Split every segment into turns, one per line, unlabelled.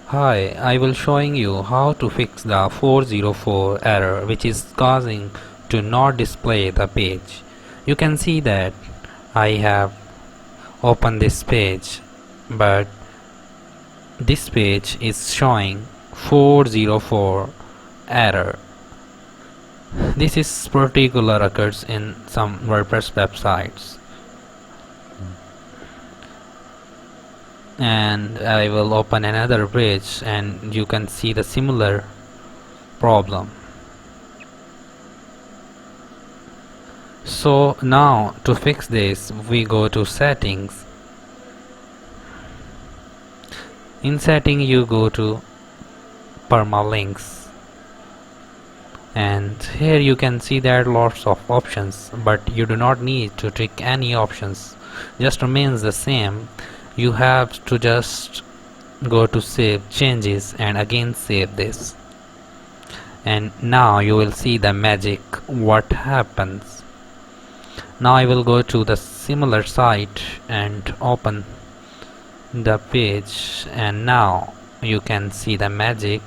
Hi, I will showing you how to fix the 404 error which is causing to not display the page. You can see that I have opened this page, but this page is showing 404 error. This is particular occurs in some WordPress websites, and I will open another page and you can see the similar problem. So now to fix this, we go to settings. In setting you go to permalinks, and here you can see there are lots of options, but you do not need to tick any options, just remains the same. You have to just go to save changes and again save this, and now you will see the magic what happens. Now I will go to the similar site and open the page, and now you can see the magic.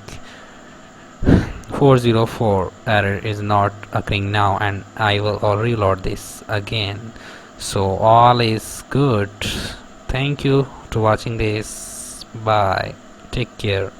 404 error is not occurring now, and I will reload this again, so all is good. Thank you to watching this. Bye, take care.